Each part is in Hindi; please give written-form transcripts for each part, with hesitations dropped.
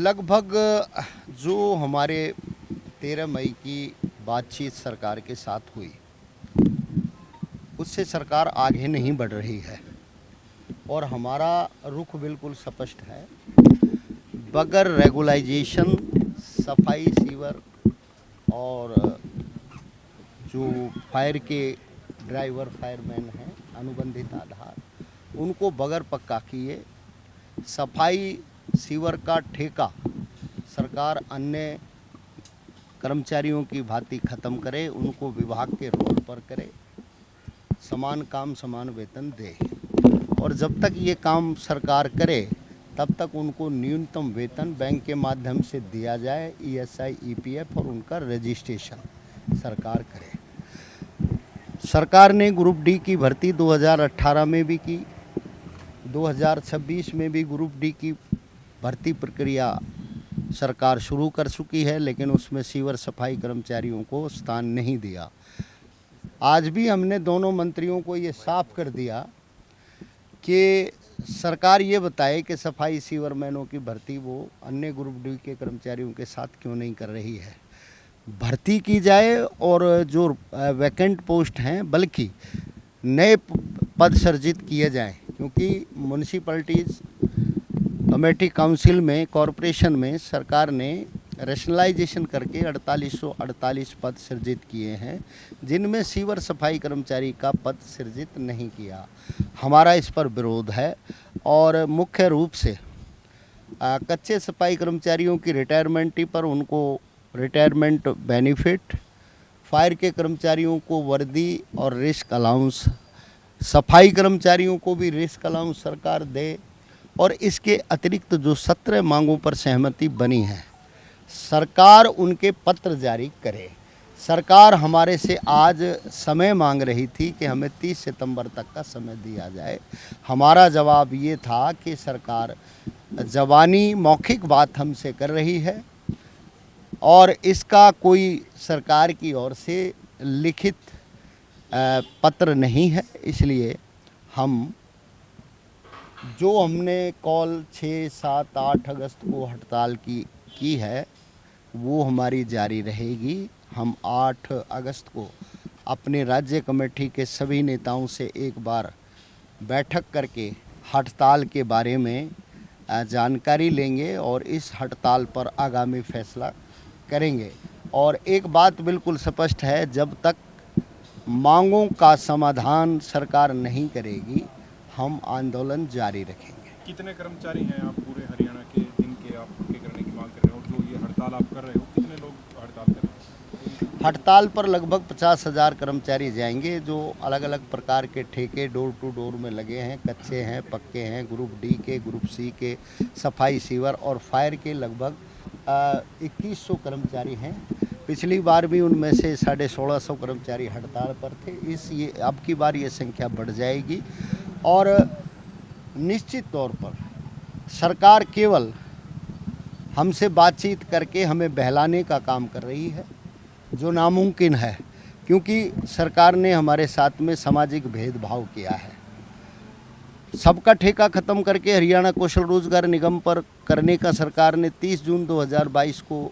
लगभग जो हमारे 13 मई की बातचीत सरकार के साथ हुई, उससे सरकार आगे नहीं बढ़ रही है और हमारा रुख बिल्कुल स्पष्ट है। बगैर रेगुलाइजेशन सफाई सीवर और जो फायर के ड्राइवर फायरमैन हैं अनुबंधित आधार, उनको बगैर पक्का किए सफाई सीवर का ठेका सरकार अन्य कर्मचारियों की भांति ख़त्म करे, उनको विभाग के रोल पर करे, समान काम समान वेतन दे। और जब तक ये काम सरकार करे तब तक उनको न्यूनतम वेतन बैंक के माध्यम से दिया जाए, ईएसआई ईपीएफ और उनका रजिस्ट्रेशन सरकार करे। सरकार ने ग्रुप डी की भर्ती 2018 में भी की, 2026 में भी ग्रुप डी की भर्ती प्रक्रिया सरकार शुरू कर चुकी है, लेकिन उसमें सीवर सफाई कर्मचारियों को स्थान नहीं दिया। आज भी हमने दोनों मंत्रियों को ये साफ कर दिया कि सरकार ये बताए कि सफाई सीवरमैनों की भर्ती वो अन्य ग्रुप डी के कर्मचारियों के साथ क्यों नहीं कर रही है। भर्ती की जाए और जो वैकेंट पोस्ट हैं बल्कि नए पद सृजित किए जाएं, क्योंकि म्यूनिसिपैलिटीज़ कमेटी काउंसिल में कॉरपोरेशन में सरकार ने रैशनलाइजेशन करके 4848 पद सृजित किए हैं, जिनमें सीवर सफाई कर्मचारी का पद सृजित नहीं किया। हमारा इस पर विरोध है और मुख्य रूप से कच्चे सफाई कर्मचारियों की रिटायरमेंट पर उनको रिटायरमेंट बेनिफिट, फायर के कर्मचारियों को वर्दी और रिस्क अलाउंस, सफाई कर्मचारियों को भी रिस्क अलाउंस सरकार दे और इसके अतिरिक्त जो 17 मांगों पर सहमति बनी है सरकार उनके पत्र जारी करे। सरकार हमारे से आज समय मांग रही थी कि हमें 30 सितंबर तक का समय दिया जाए। हमारा जवाब ये था कि सरकार ज़बानी मौखिक बात हमसे कर रही है और इसका कोई सरकार की ओर से लिखित पत्र नहीं है, इसलिए हम जो हमने कॉल 6, 7, 8 अगस्त को हड़ताल की है वो हमारी जारी रहेगी। हम 8 अगस्त को अपने राज्य कमेटी के सभी नेताओं से एक बार बैठक करके हड़ताल के बारे में जानकारी लेंगे और इस हड़ताल पर आगामी फैसला करेंगे। और एक बात बिल्कुल स्पष्ट है, जब तक मांगों का समाधान सरकार नहीं करेगी हम आंदोलन जारी रखेंगे। कितने कर्मचारी हैं आप पूरे हरियाणा के जिनके आप पक्के करने की मांग कर रहे हो, जो ये हड़ताल आप कर रहे हो, कितने लोग हड़ताल कर रहे हैं? हड़ताल पर लगभग 50,000 कर्मचारी जाएंगे जो अलग अलग प्रकार के ठेके डोर टू डोर में लगे हैं, कच्चे हैं, पक्के हैं, ग्रुप डी के, ग्रुप सी के, सफाई सीवर और फायर के लगभग 2100 कर्मचारी हैं। पिछली बार भी उनमें से 1650 कर्मचारी हड़ताल पर थे। अब की बार ये संख्या बढ़ जाएगी और निश्चित तौर पर सरकार केवल हमसे बातचीत करके हमें बहलाने का काम कर रही है, जो नामुमकिन है, क्योंकि सरकार ने हमारे साथ में सामाजिक भेदभाव किया है। सबका ठेका ख़त्म करके हरियाणा कौशल रोजगार निगम पर करने का सरकार ने 30 जून 2022 को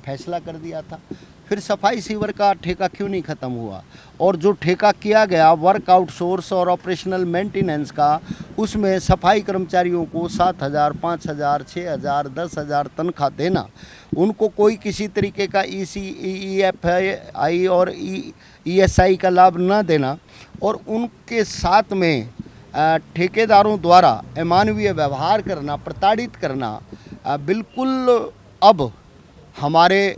फैसला कर दिया था। फिर सफाई सीवर का ठेका क्यों नहीं ख़त्म हुआ? और जो ठेका किया गया वर्क आउटसोर्स और ऑपरेशनल मेंटेनेंस का, उसमें सफाई कर्मचारियों को 7,000, 5,000, 6,000, 10,000 तनख्वाह देना, उनको कोई किसी तरीके का ईएफआई और ईएसआई का लाभ न देना और उनके साथ में ठेकेदारों द्वारा अमानवीय व्यवहार करना, प्रताड़ित करना बिल्कुल अब हमारे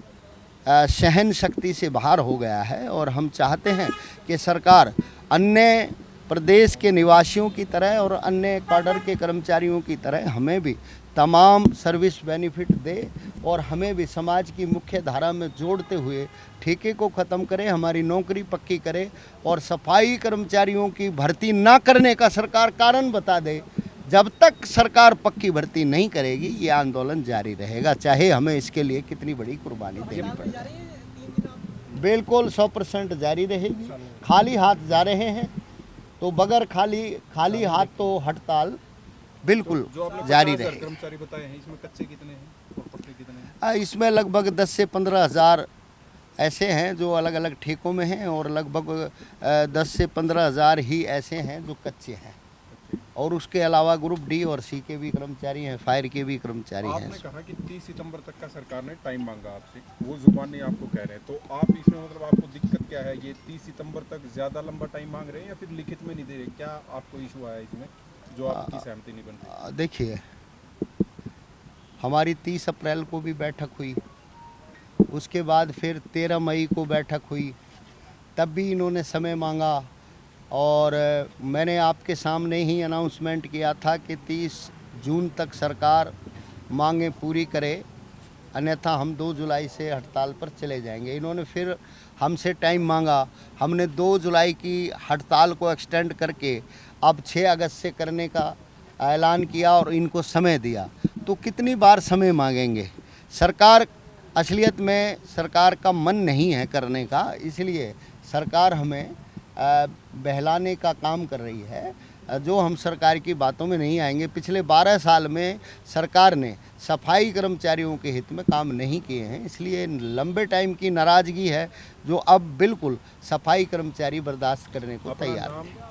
सहन शक्ति से बाहर हो गया है। और हम चाहते हैं कि सरकार अन्य प्रदेश के निवासियों की तरह और अन्य काडर के कर्मचारियों की तरह हमें भी तमाम सर्विस बेनिफिट दे और हमें भी समाज की मुख्य धारा में जोड़ते हुए ठेके को ख़त्म करे, हमारी नौकरी पक्की करे और सफाई कर्मचारियों की भर्ती ना करने का सरकार कारण बता दे। जब तक सरकार पक्की भर्ती नहीं करेगी ये आंदोलन जारी रहेगा, चाहे हमें इसके लिए कितनी बड़ी कुर्बानी देनी पड़े। बिल्कुल 100% जारी रहेगी। खाली हाथ जा रहे हैं तो बगैर खाली हाथ तो हड़ताल बिल्कुल जारी रहेगी। कर्मचारी बताए हैं, इसमें कच्चे कितने हैं? कितने हैं? इसमें लगभग 10 से 15 हज़ार ऐसे हैं जो अलग अलग ठेकों में हैं, और लगभग 10 से 15 हज़ार ही ऐसे हैं जो कच्चे हैं, और उसके अलावा ग्रुप डी और सी के भी कर्मचारी हैं, फायर के भी कर्मचारी हैं। आपने कहा कि 30 सितंबर तक का सरकार ने टाइम मांगा आपसे, वो जुबानी आपको कह रहे हैं, तो आप इसमें मतलब आपको दिक्कत क्या है? ये 30 सितंबर तक ज़्यादा लंबा टाइम मांग रहे हैं या फिर लिखित में नहीं दे रहे? क्या आपको इशू आया इसमें जो आपकी सहमति नहीं बन रही? देखिए, हमारी 30 अप्रैल को भी बैठक हुई, उसके बाद फिर 13 मई को बैठक हुई, तब भी इन्होंने समय मांगा, और मैंने आपके सामने ही अनाउंसमेंट किया था कि 30 जून तक सरकार मांगें पूरी करे, अन्यथा हम 2 जुलाई से हड़ताल पर चले जाएंगे। इन्होंने फिर हमसे टाइम मांगा, हमने 2 जुलाई की हड़ताल को एक्सटेंड करके अब 6 अगस्त से करने का ऐलान किया और इनको समय दिया। तो कितनी बार समय मांगेंगे? सरकार, असलियत में सरकार का मन नहीं है करने का, इसलिए सरकार हमें बहलाने का काम कर रही है, जो हम सरकार की बातों में नहीं आएंगे। पिछले 12 साल में सरकार ने सफाई कर्मचारियों के हित में काम नहीं किए हैं, इसलिए लंबे टाइम की नाराज़गी है जो अब बिल्कुल सफाई कर्मचारी बर्दाश्त करने को अपना तैयार नाम हैं।